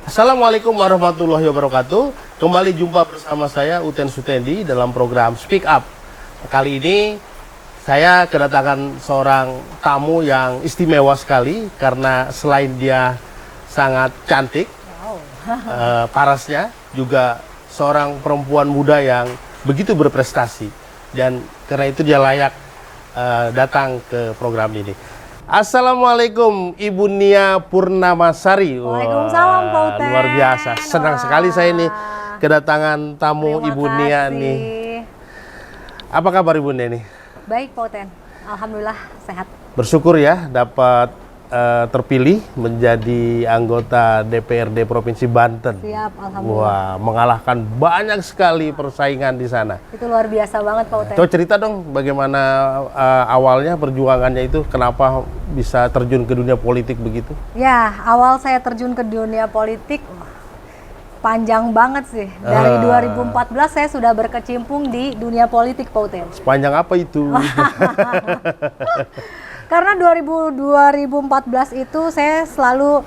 Assalamualaikum warahmatullahi wabarakatuh. Kembali jumpa bersama saya Uten Sutendi dalam program Speak Up. Kali ini saya kedatangan seorang tamu yang istimewa sekali karena selain dia sangat cantik, parasnya juga seorang perempuan muda yang begitu berprestasi, dan karena itu dia layak datang ke program ini. Assalamualaikum Ibu Nia Purnamasari. Waalaikumsalam Pak Uten. Luar biasa, senang sekali saya ini kedatangan tamu Ibu Nia nih. Apa kabar Ibu Nia nih? Baik Pak Uten, alhamdulillah sehat. Bersyukur ya dapat terpilih menjadi anggota DPRD Provinsi Banten. Siap, alhamdulillah. Wah, mengalahkan banyak sekali persaingan di sana. Itu luar biasa banget Pak Uten. Coba cerita dong bagaimana awalnya perjuangannya itu, kenapa bisa terjun ke dunia politik begitu? Ya, awal saya terjun ke dunia politik panjang banget sih. Dari 2014 saya sudah berkecimpung di dunia politik Pak Uten. Sepanjang apa itu? Karena 2014 itu saya selalu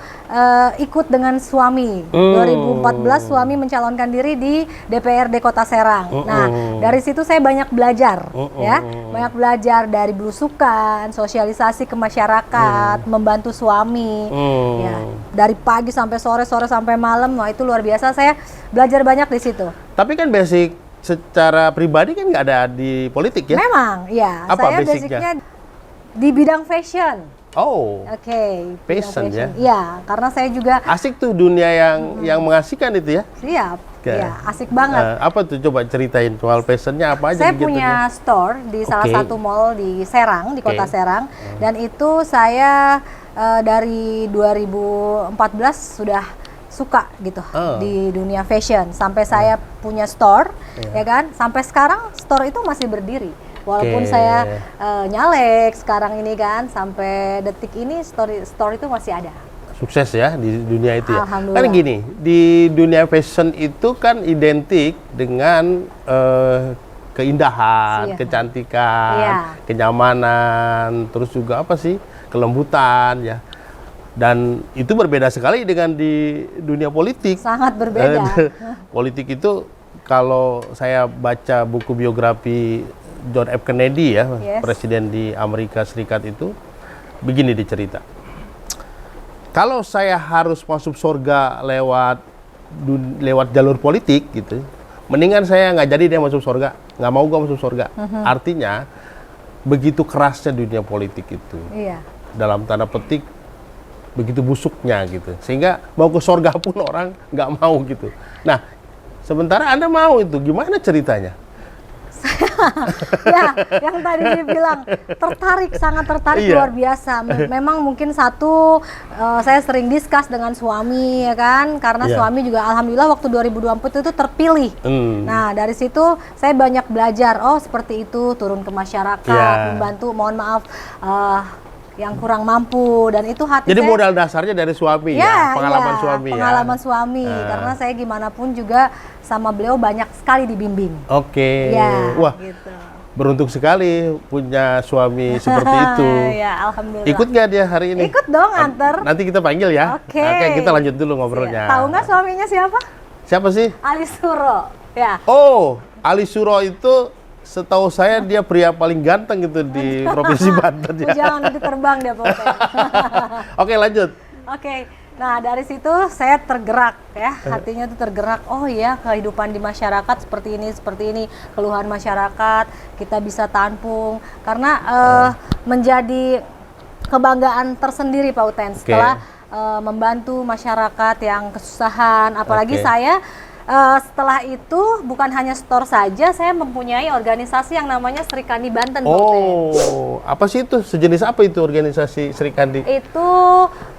ikut dengan suami. 2014 suami mencalonkan diri di DPRD Kota Serang. Nah, dari situ saya banyak belajar, ya, banyak belajar dari belusukan, sosialisasi ke masyarakat, membantu suami, ya, dari pagi sampai sore, sore sampai malam. Wah, itu luar biasa. Saya belajar banyak di situ. Tapi kan basic secara pribadi kan nggak ada di politik ya? Memang, ya. Apa Saya basicnya di bidang fashion. Oh, Oke, fashion ya? Iya, karena saya juga asik tuh dunia yang mengasihkan itu ya? siap. Iya, asik banget. Apa tuh, coba ceritain soal fashionnya apa aja? Saya punya store di salah satu mall di Serang, di Kota Serang, dan itu saya dari 2014 sudah suka gitu di dunia fashion. Sampai saya punya store, ya kan? Sampai sekarang store itu masih berdiri. Walaupun saya nyalek sekarang ini kan, sampai detik ini store itu masih ada. Sukses ya di dunia itu ya. Alhamdulillah. Kan gini, di dunia fashion itu kan identik dengan keindahan, kecantikan, kenyamanan, terus juga apa sih, kelembutan ya. Dan itu berbeda sekali dengan di dunia politik. Sangat berbeda. Politik itu kalau saya baca buku biografi John F. Kennedy ya, presiden di Amerika Serikat itu, begini dicerita. Kalau saya harus masuk surga lewat jalur politik gitu, mendingan saya nggak jadi dia masuk surga, nggak mau gua masuk surga. Artinya begitu kerasnya dunia politik itu, dalam tanda petik begitu busuknya gitu, sehingga mau ke surga pun orang nggak mau gitu. Nah, sementara Anda mau itu, gimana ceritanya? Ya, yang tadi dibilang tertarik, sangat tertarik, luar biasa. Memang mungkin satu, saya sering diskus dengan suami ya kan, karena suami juga alhamdulillah waktu 2024 itu terpilih. Nah, dari situ saya banyak belajar, oh seperti itu, turun ke masyarakat, membantu, mohon maaf, yang kurang mampu, dan itu hati jadi saya. Jadi modal dasarnya dari suami ya, pengalaman suami ya. Pengalaman suami, karena saya gimana pun juga sama beliau banyak sekali dibimbing. Oke. Ya, wah, gitu. Beruntung sekali punya suami seperti itu. Ya, alhamdulillah. Ikut nggak dia hari ini? Ikut dong, antar. Nanti kita panggil ya. Oke. Oke, kita lanjut dulu ngobrolnya. Tahu nggak suaminya siapa? Siapa sih? Ali Suro. Ya. Oh, Ali Suro itu setahu saya dia pria paling ganteng gitu di Provinsi Banten ya. Jangan nanti terbang dia pokoknya. Oke, lanjut. Oke. Nah, dari situ saya tergerak ya, hatinya tuh tergerak. Oh iya, kehidupan di masyarakat seperti ini, keluhan masyarakat kita bisa tampung, karena menjadi kebanggaan tersendiri Pak Uten setelah membantu masyarakat yang kesusahan. Apalagi saya setelah itu bukan hanya store saja, saya mempunyai organisasi yang namanya Sri Kandi Banten. Oh, apa sih itu? Sejenis apa itu organisasi Sri Kandi? Itu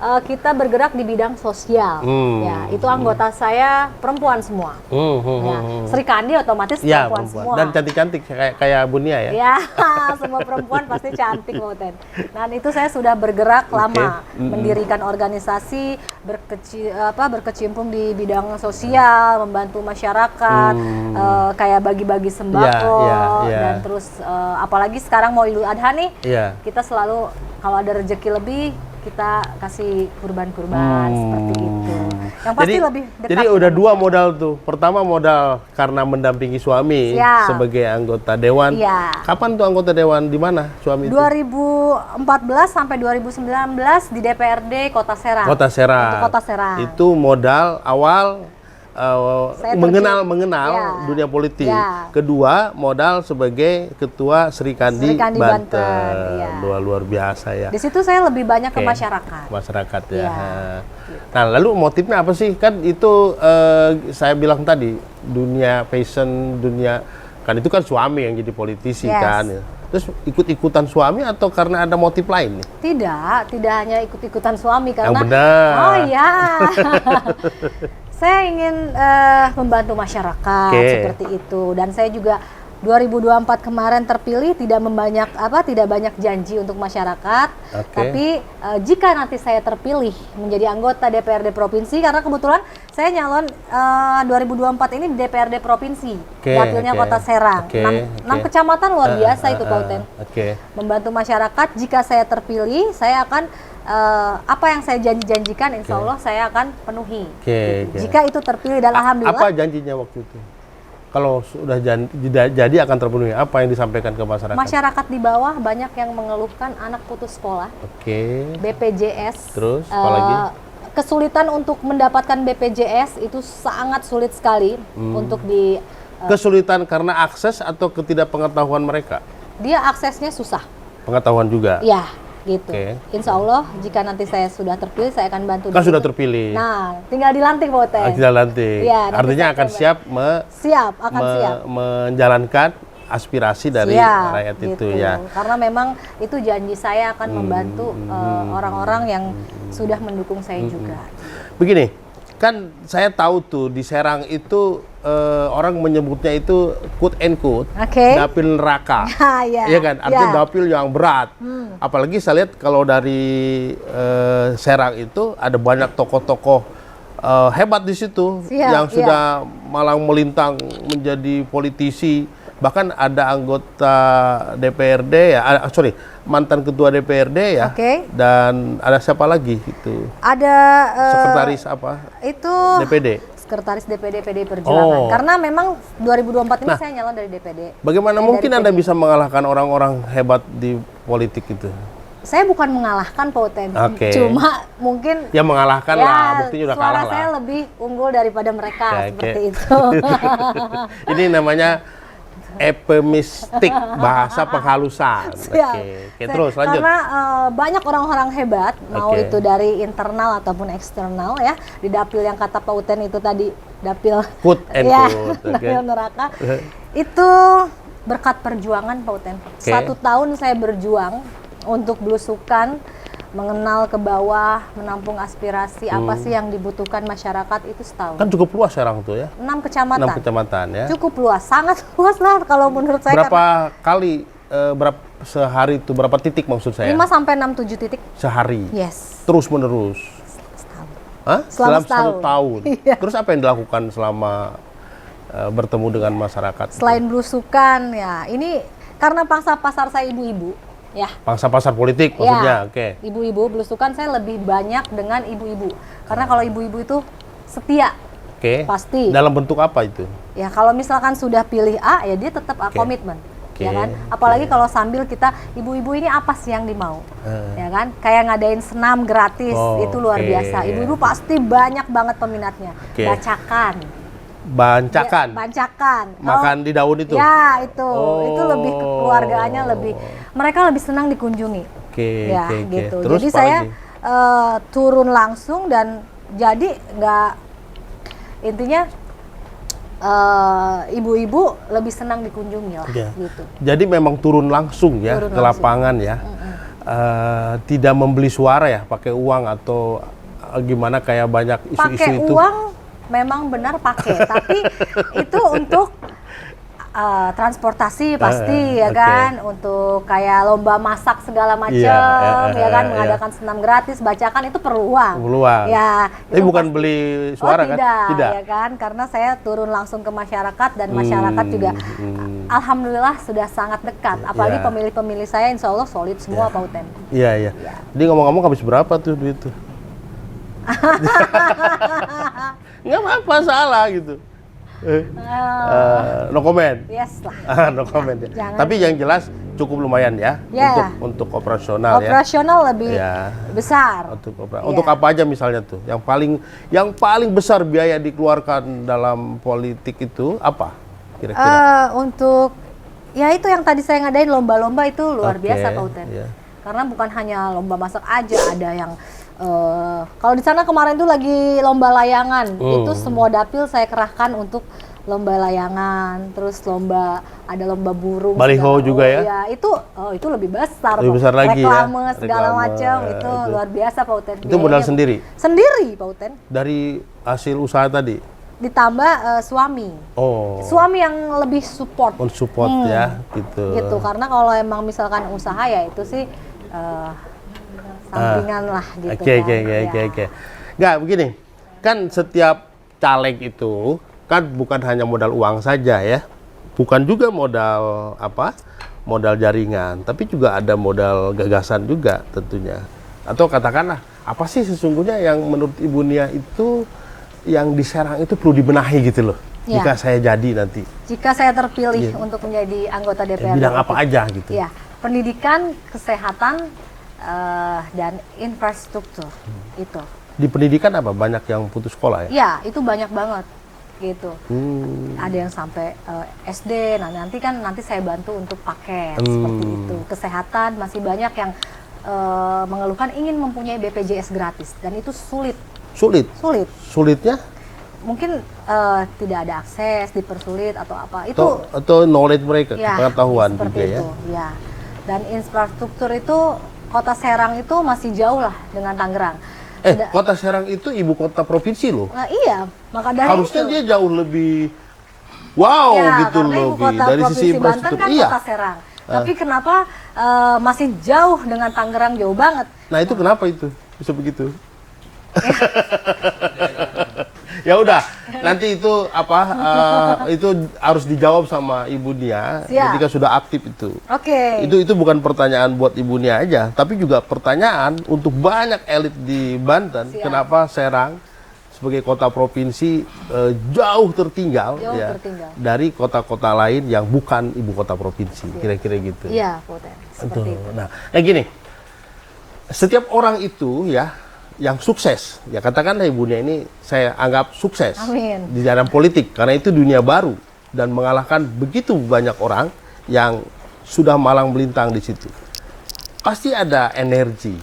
kita bergerak di bidang sosial. Ya, itu anggota saya perempuan semua. Ya, Sri Kandi otomatis perempuan semua. Dan cantik-cantik kayak Bunia ya? Ya, semua perempuan pasti cantik, Moten. Dan itu saya sudah bergerak lama, mendirikan organisasi, berkecimpung di bidang sosial, membantu masyarakat, kayak bagi-bagi sembako, dan terus apalagi sekarang mau Idul Adha nih, kita selalu kalau ada rezeki lebih kita kasih kurban-kurban seperti itu. Yang pasti lebih dekat. Jadi udah dua modal tuh. Pertama modal karena mendampingi suami sebagai anggota dewan. Kapan tuh anggota dewan di mana suami itu? 2014 sampai 2019 di DPRD Kota Serang. Kota Serang. Untuk Kota Serang. Itu modal awal mengenal dunia politik. Kedua, modal sebagai ketua Sri Kandi Banten. Luar biasa ya. Di situ saya lebih banyak ke masyarakat. Masyarakat ya. Nah, lalu motifnya apa sih? Kan itu saya bilang tadi, dunia passion, dunia kan itu kan suami yang jadi politisi kan. Terus ikut-ikutan suami atau karena ada motif lain nih? Tidak hanya ikut-ikutan suami karena. Yang benar. Oh ya. Saya ingin membantu masyarakat seperti itu, dan saya juga 2024 kemarin terpilih tidak banyak janji untuk masyarakat, tapi jika nanti saya terpilih menjadi anggota DPRD provinsi, karena kebetulan saya nyalon 2024 ini di DPRD provinsi, dapilnya Kota Serang, 6 kecamatan luar biasa itu Pak Uten. Membantu masyarakat, jika saya terpilih saya akan apa yang saya janjikan, insya Allah saya akan penuhi. Jika itu terpilih, dan alhamdulillah. Apa janjinya waktu itu? Kalau sudah jadi akan terpenuhi, apa yang disampaikan ke masyarakat? Masyarakat di bawah banyak yang mengeluhkan anak putus sekolah, BPJS. Terus apa lagi? Kesulitan untuk mendapatkan BPJS itu sangat sulit sekali untuk di. Kesulitan karena akses atau ketidakpengetahuan mereka? Dia aksesnya susah. Pengetahuan juga? Ya. Gitu. Insya Allah jika nanti saya sudah terpilih, saya akan bantu. Kan sudah terpilih. Nah, tinggal dilantik Pak Uten. Tinggal lantik. Artinya akan siap menjalankan aspirasi dari rakyat itu ya. Karena memang itu janji saya akan membantu orang-orang yang sudah mendukung saya juga. Begini, kan saya tahu tuh di Serang itu orang menyebutnya itu quote and quote dapil neraka. Iya kan? Artinya dapil yang berat. Apalagi saya lihat kalau dari Serang itu ada banyak tokoh-tokoh hebat di situ yang sudah malang melintang menjadi politisi. Bahkan ada anggota DPRD ya, mantan ketua DPRD ya. Dan ada siapa lagi itu? Ada sekretaris apa? Itu DPD. Sekretaris DPD PDI Perjuangan. Karena memang 2024 ini saya nyalon dari DPD. Bagaimana mungkin Anda bisa mengalahkan orang-orang hebat di politik itu? Saya bukan mengalahkan Pak Uten, cuma mungkin ya mengalahkan lah, buktinya udah kalah lah. Suara saya lebih unggul daripada mereka, seperti itu. Ini namanya eufemistik, bahasa penghalusan. Terus lanjut. Karena banyak orang-orang hebat, mau itu dari internal ataupun eksternal ya, di dapil yang kata Pak Uten itu tadi, dapil dapil neraka. Itu berkat perjuangan Pak Uten. 1 tahun saya berjuang untuk belusukan, mengenal ke bawah, menampung aspirasi, apa sih yang dibutuhkan masyarakat, itu setahun. Kan cukup luas Serang tuh ya? 6 kecamatan. 6 kecamatan ya? Cukup luas, sangat luas lah kalau menurut saya. Berapa kali, sehari itu, berapa titik maksud saya? 5 sampai 6, 7 titik. Sehari? Yes. Terus menerus? Setahun. Hah? Selama 1 tahun? Terus apa yang dilakukan selama bertemu dengan masyarakat? Selain belusukan ya, ini karena pangsa pasar saya ibu-ibu. Ya. Pangsa pasar politik maksudnya, Ibu-ibu, belusukan saya lebih banyak dengan ibu-ibu. Karena kalau ibu-ibu itu setia, pasti. Dalam bentuk apa itu? Ya kalau misalkan sudah pilih A, ya dia tetap komitmen, ya kan? Apalagi kalau sambil kita, ibu-ibu ini apa sih yang dimau, ya kan? Kayak ngadain senam gratis, itu luar biasa. Ibu-ibu pasti banyak banget peminatnya. Bancakan. Makan di daun itu? Ya, itu lebih kekeluargaannya, mereka lebih senang dikunjungi. Gitu. Terus jadi saya turun langsung, dan jadi intinya ibu-ibu lebih senang dikunjungi lah. Gitu. Jadi memang turun langsung ya ke lapangan ya. Tidak membeli suara ya, pakai uang atau gimana, kayak banyak isu-isu itu? Pakai uang memang benar pakai, tapi itu untuk transportasi pasti ya kan, untuk kayak lomba masak segala macam ya kan, mengadakan senam gratis, bacakan, itu perlu uang. Ya. Tapi bukan beli suara kan? Tidak, ya kan, karena saya turun langsung ke masyarakat, dan masyarakat juga alhamdulillah sudah sangat dekat. Apalagi pemilih-pemilih saya insya Allah solid semua Pak Uten. Iya. Jadi ngomong-ngomong habis berapa tuh duit tuh? nggak apa-apa salah gitu. No comment. Yes lah. No comment ya. Jangan. Tapi yang jelas cukup lumayan ya, untuk operasional ya. Operasional lebih Ya. besar. Untuk apa aja misalnya tuh? Yang paling besar biaya dikeluarkan dalam politik itu apa? Kira-kira? Untuk ya itu yang tadi saya ngadain lomba-lomba itu luar biasa Pak Uten. Iya. Karena bukan hanya lomba masak aja, ada yang kalau di sana kemarin tuh lagi lomba layangan. Itu semua dapil saya kerahkan untuk lomba layangan, terus ada lomba burung. Baliho juga ya? Ya, itu lebih besar. Lebih besar lagi reklame, ya? segala macam Ya, itu luar biasa Pak Uten. Itu modal sendiri? Sendiri Pak Uten. Dari hasil usaha tadi? Ditambah suami. Oh. Suami yang lebih support. Support ya, gitu. Gitu, karena kalau emang misalkan usaha ya itu sih sampingan lah gitu Oke. Nggak, begini, kan setiap caleg itu kan bukan hanya modal uang saja ya, bukan juga modal modal jaringan, tapi juga ada modal gagasan juga tentunya. Atau katakanlah, apa sih sesungguhnya yang menurut Ibu Nia itu yang di Serang itu perlu dibenahi gitu loh, jika saya jadi nanti. Jika saya terpilih untuk menjadi anggota DPRD. Bidang apa aja gitu. Ya, pendidikan, kesehatan, dan infrastruktur itu. Di pendidikan apa? Banyak yang putus sekolah ya? Ya, itu banyak banget gitu. Ada yang sampai SD. Nah, nanti saya bantu untuk paket seperti itu. Kesehatan masih banyak yang mengeluhkan ingin mempunyai BPJS gratis dan itu sulit. Sulitnya? Mungkin tidak ada akses, dipersulit atau apa. Atau knowledge mereka, pengetahuan juga itu, ya. Dan infrastruktur itu Kota Serang itu masih jauh lah dengan Tangerang. Kota Serang itu ibu kota provinsi loh. Nah, iya, maka dari harusnya itu. Dia jauh lebih wow gitu loh, dari sisi infrastruktur. Banten kan Kota Serang. Tapi kenapa masih jauh dengan Tangerang, jauh banget? Nah, itu kenapa itu bisa begitu? Ya udah, nanti itu itu harus dijawab sama Ibu Nia ketika sudah aktif itu. Oke. Itu bukan pertanyaan buat Ibu Nia aja, tapi juga pertanyaan untuk banyak elit di Banten. Kenapa Serang sebagai kota provinsi jauh tertinggal dari kota-kota lain yang bukan ibu kota provinsi, kira-kira gitu. Iya, seperti itu. Nah, gini, setiap orang itu ya yang sukses, ya katakanlah Ibu Nia ini saya anggap sukses. Amin. Di dalam politik, karena itu dunia baru dan mengalahkan begitu banyak orang yang sudah malang melintang di situ. Pasti ada energi,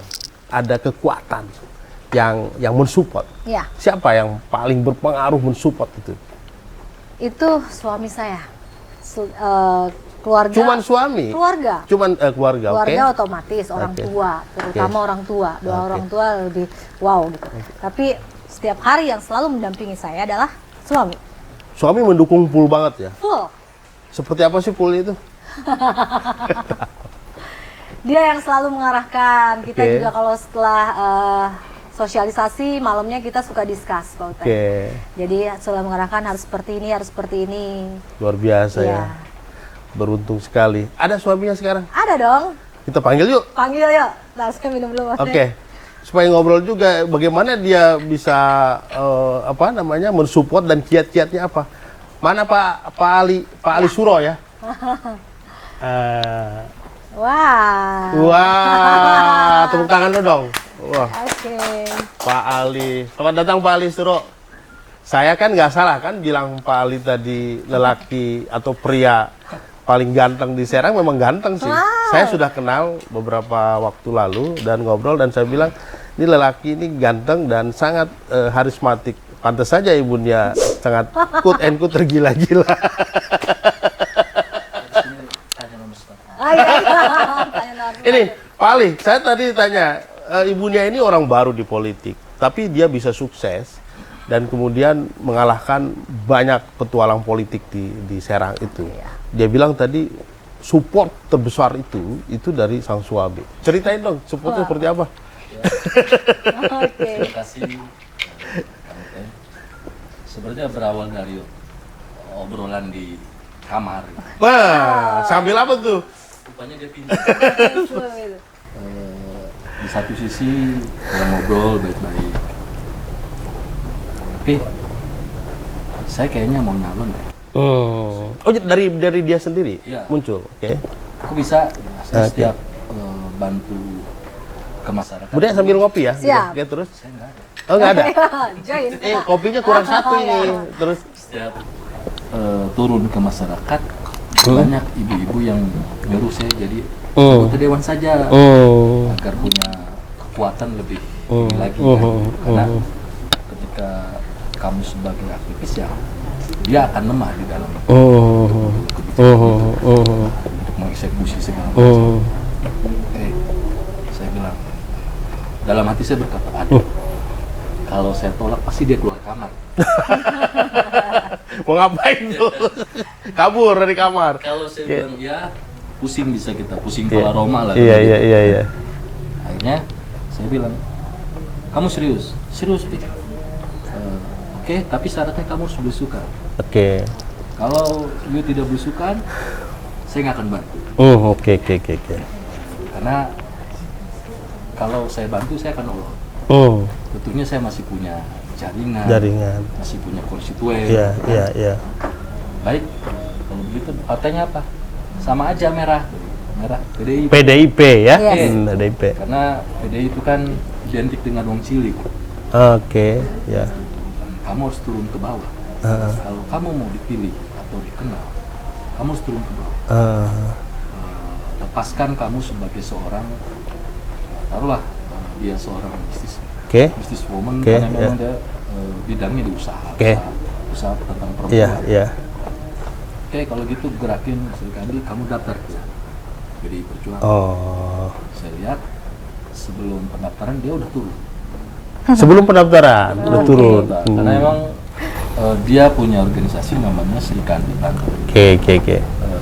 ada kekuatan yang mensupport. Ya. Siapa yang paling berpengaruh mensupport itu? Itu suami saya, keluarga. Cuman suami? Keluarga. Keluarga, oke. Keluarga otomatis, orang tua, terutama orang tua. Orang tua lebih wow gitu. Tapi setiap hari yang selalu mendampingi saya adalah suami. Suami mendukung full banget ya? Full. Seperti apa sih full itu? Dia yang selalu mengarahkan. Kita juga kalau setelah sosialisasi malamnya kita suka discuss, Pak Uta. Jadi selalu mengarahkan harus seperti ini, harus seperti ini. Luar biasa ya. Beruntung sekali. Ada suaminya sekarang? Ada dong. Kita panggil yuk. Panggil yuk. Nah, saya minum dulu. Oke. Supaya ngobrol juga bagaimana dia bisa mensupport dan kiat-kiatnya apa. Mana Pak Ali Suro ya? Wah, tepuk tangan lu dong. Wah. Oke. Pak Ali. Selamat datang Pak Ali Suro. Saya kan nggak salah kan bilang Pak Ali tadi lelaki atau pria paling ganteng di Serang. Memang ganteng sih. Saya sudah kenal beberapa waktu lalu dan ngobrol dan saya bilang ini lelaki ini ganteng dan sangat harismatik. Pantas saja ibunya sangat quote and quote tergila-gila. Ini Pak Ali, saya tadi tanya ibunya ini orang baru di politik, tapi dia bisa sukses dan kemudian mengalahkan banyak petualang politik di Serang itu. Dia bilang tadi support terbesar itu dari sang suami. Ceritain dong, supportnya seperti apa? Terima kasih. Sebenarnya berawal dari obrolan di kamar. Wah, sambil apa tuh? Rupanya dia pintar. Di satu sisi kita ngobrol baik-baik. Tapi saya kayaknya mau nyalon deh. Oh, dari dia sendiri muncul. Oke. Aku bisa, saya setiap bantu ke masyarakat. Kemudian sambil ngopi ya. Siap. Oke, terus? Saya nggak ada. Oh, nggak ada. Join. Kopinya kurang satu ini. Terus Setiap turun ke masyarakat, banyak ibu-ibu yang nyuruh saya jadi anggota dewan saja, agar punya kekuatan lebih lagi. Karena ketika kamu sebagai aktivis ya, dia akan lemah di dalam untuk mengeksekusi segala macam. Saya bilang, dalam hati saya berkata, aduh, kalau saya tolak pasti dia keluar kamar. mau ngapain tuh? Kabur dari kamar. Kalau saya bilang ya, pusing bisa kita, pusing kepala Roma lah. Iya. Akhirnya saya bilang, kamu serius? Serius, Pik. Oke, tapi syaratnya kamu harus belusukan. Oke. Kalau you tidak belusukan, saya nggak akan bantu. Oke. Karena kalau saya bantu, saya akan nolong. Tentunya saya masih punya jaringan. Masih punya konstituen. Iya. Baik, kalau begitu partainya apa? Sama aja merah PDIP. PDIP ya? Yes. PDIP. Karena PDI itu kan identik dengan wong cilik. Oke, ya. Kamu harus turun ke bawah. Kalau kamu mau dipilih atau dikenal, kamu harus turun ke bawah. Lepaskan kamu sebagai seorang, taruhlah dia seorang business woman, karena memang dia bidangnya di usaha tentang perempuan. Oke, kalau gitu gerakin Serikandi, kamu daftar ke PDI Perjuangan. Saya lihat sebelum pendaftaran dia udah turun. Sebelum pendaftaran udah turun. Karena emang dia punya organisasi namanya Serikandi Banten. Oke.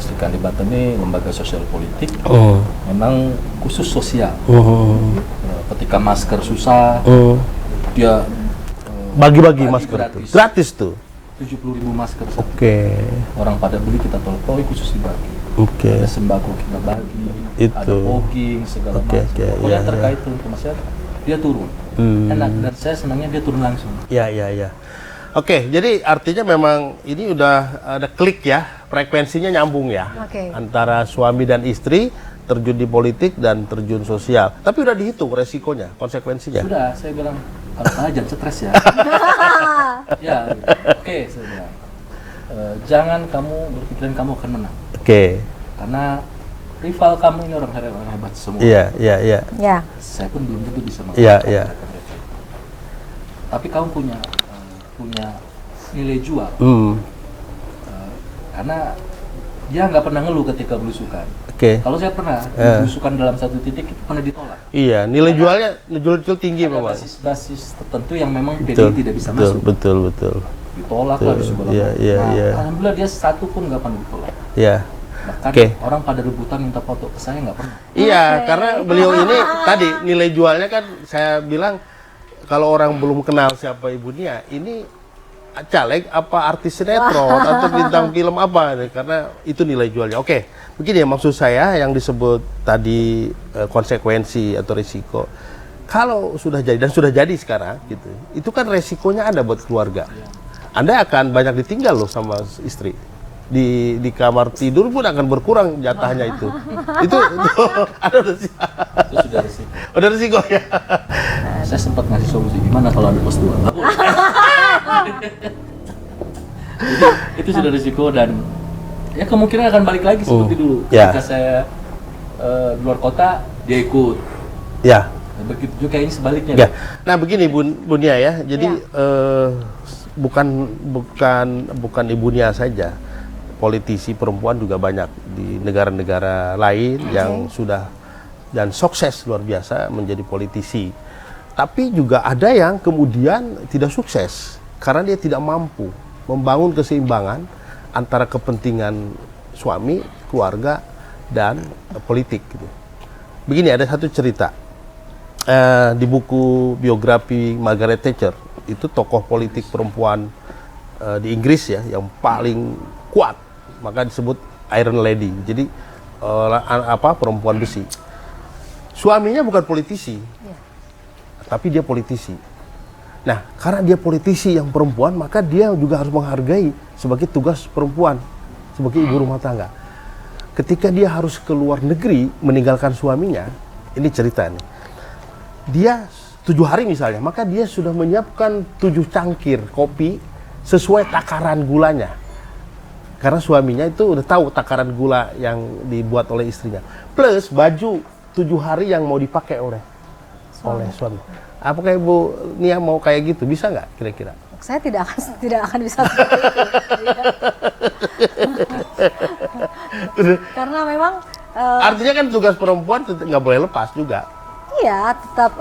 Serikandi Banten ini lembaga sosial politik. Memang khusus sosial. Ketika masker susah, dia bagi-bagi masker gratis tuh. 70.000 masker. Oke. Orang pada beli, kita tolong, khusus dibagi. Ada sembako kita bagi, ada fogging segala macam. Pokoknya terkait turun ke masyarakat, dia turun. Enak, dan saya senangnya dia turun langsung. Iya. Oke, jadi artinya memang ini udah ada klik ya, frekuensinya nyambung ya. Antara suami dan istri terjun di politik dan terjun sosial. Tapi udah dihitung resikonya, konsekuensinya. Sudah, saya bilang, kalau jangan stres ya. Ya, oke, saya bilang. Jangan kamu berpikiran kamu akan menang. Oke. Karena rival kamu ini orang hebat semua. Iya. Saya pun belum tentu bisa mengalahkan. Iya. Tapi kamu punya nilai jual. Karena dia nggak pernah ngeluh ketika belusukan. Kalau saya pernah belusukan dalam satu titik itu pernah ditolak. Iya, nilai jualnya tinggi memang. Basis tertentu yang memang PDI tidak bisa masuk. Betul. Ditolak lah di sebelah. Iya. Alhamdulillah dia satu pun nggak pernah ditolak. Iya. Bahkan orang pada rebutan minta foto ke saya nggak pernah. Iya, karena beliau ini tadi nilai jualnya kan saya bilang kalau orang belum kenal siapa Ibu Nia, ini caleg apa artis sinetron atau bintang film apa, karena itu nilai jualnya. Oke, begini ya maksud saya yang disebut tadi konsekuensi atau risiko. Kalau sudah jadi dan sudah jadi sekarang gitu, itu kan resikonya ada buat keluarga. Anda akan banyak ditinggal loh sama istri. Di kamar tidur pun akan berkurang jatahnya itu. Itu ada resiko. Itu sudah risiko. Udah risiko ya. Saya sempat ngasih solusi gimana kalau ada pos 2. Itu sudah risiko dan ya kemungkinan akan balik lagi seperti dulu. Ketika saya di luar kota, dia ikut. Ya. Begitu juga ini sebaliknya. Ya. Nah begini Bu Nia ya. Jadi bukan Ibu Nia saja. Politisi perempuan juga banyak di negara-negara lain yang sudah dan sukses luar biasa menjadi politisi. Tapi juga ada yang kemudian tidak sukses karena dia tidak mampu membangun keseimbangan antara kepentingan suami, keluarga, dan politik. Gitu. Begini, ada satu cerita di buku biografi Margaret Thatcher, itu tokoh politik perempuan di Inggris ya yang paling kuat, maka disebut Iron Lady. Jadi perempuan besi. Suaminya bukan politisi, tapi dia politisi. Nah, karena dia politisi yang perempuan, maka dia juga harus menghargai sebagai tugas perempuan, sebagai ibu rumah tangga. Ketika dia harus ke luar negeri meninggalkan suaminya, ini cerita nih. Dia 7 hari misalnya, maka dia sudah menyiapkan 7 cangkir kopi sesuai takaran gulanya. Karena suaminya itu udah tahu takaran gula yang dibuat oleh istrinya. Plus baju 7 hari yang mau dipakai oleh suami. Apakah Ibu Nia mau kayak gitu? Bisa nggak kira-kira? Saya tidak akan bisa seperti itu. Karena memang artinya kan tugas perempuan nggak boleh lepas juga. Iya, tetap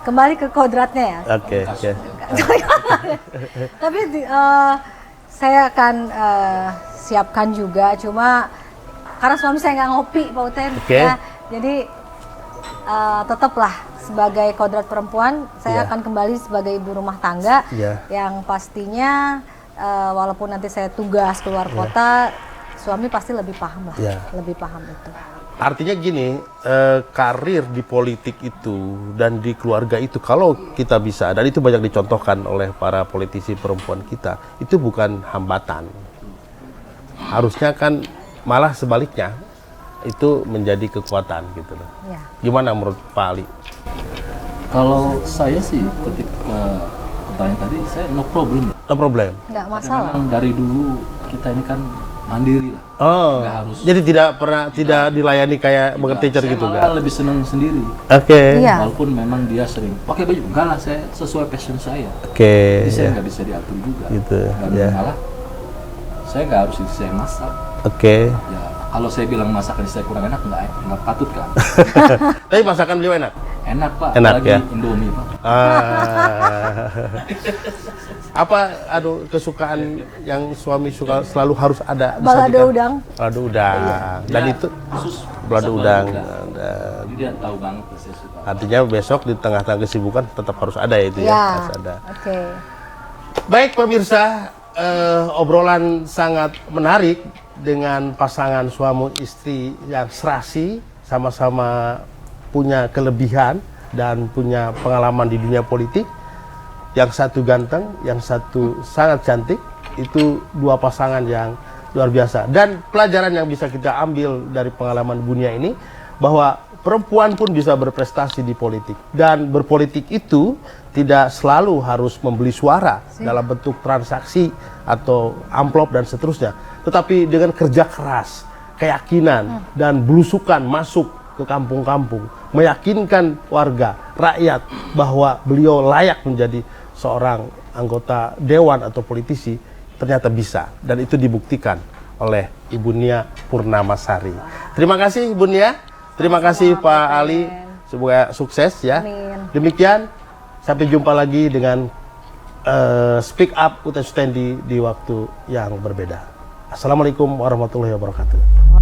kembali ke kodratnya ya. Oke. Tapi saya akan siapkan juga, cuma karena suami saya nggak ngopi, Pak Uten. Ya, jadi tetaplah sebagai kodrat perempuan, saya akan kembali sebagai ibu rumah tangga yang pastinya walaupun nanti saya tugas keluar kota, suami pasti lebih paham lah, lebih paham itu. Artinya gini, karir di politik itu dan di keluarga itu kalau kita bisa, dan itu banyak dicontohkan oleh para politisi perempuan kita, itu bukan hambatan. Harusnya kan malah sebaliknya, itu menjadi kekuatan gitu loh. Ya. Gimana menurut Pak Ali? Kalau saya sih ketika pertanyaan tadi, saya no problem. No problem? Nggak masalah. Memang dari dulu kita ini kan mandiri lah. Oh, nggak harus. Jadi tidak dilayani kayak teacher gitu kan? Saya lebih senang sendiri. Oke. Iya. Walaupun memang dia sering pakai baju, enggak lah, saya sesuai passion saya. Oke. Jadi saya nggak bisa diatur juga. Gitu. Dan malah saya nggak harus istri saya masak. Oke. Ya, kalau saya bilang masakan istri saya kurang enak, nggak patut kan? Tapi masakan beliau enak? Enak Pak, enak, apalagi ya? Indomie Pak. Apa kesukaan yang suami suka selalu harus ada? Balado udang. Balado udang. Dan Ya, itu khusus balado udang. Jadi dia tahu banget saya suka. Artinya besok di tengah-tengah kesibukan tetap harus ada itu ya? Harus ada. Oke. Baik pemirsa, obrolan sangat menarik dengan pasangan suami istri yang serasi, sama-sama punya kelebihan dan punya pengalaman di dunia politik. Yang satu ganteng, yang satu sangat cantik. Itu dua pasangan yang luar biasa. Dan pelajaran yang bisa kita ambil dari pengalaman dunia ini, bahwa perempuan pun bisa berprestasi di politik. Dan berpolitik itu tidak selalu harus membeli suara dalam bentuk transaksi atau amplop dan seterusnya. Tetapi dengan kerja keras, keyakinan, dan belusukan masuk ke kampung-kampung, meyakinkan warga, rakyat bahwa beliau layak menjadi seorang anggota dewan atau politisi, ternyata bisa. Dan itu dibuktikan oleh Ibu Nia Purnamasari. Terima kasih Ibu Nia, terima kasih Pak Ali, semoga sukses ya. Amin. Demikian, sampai jumpa lagi dengan Speak Up UT Sutendi di waktu yang berbeda. Assalamualaikum warahmatullahi wabarakatuh.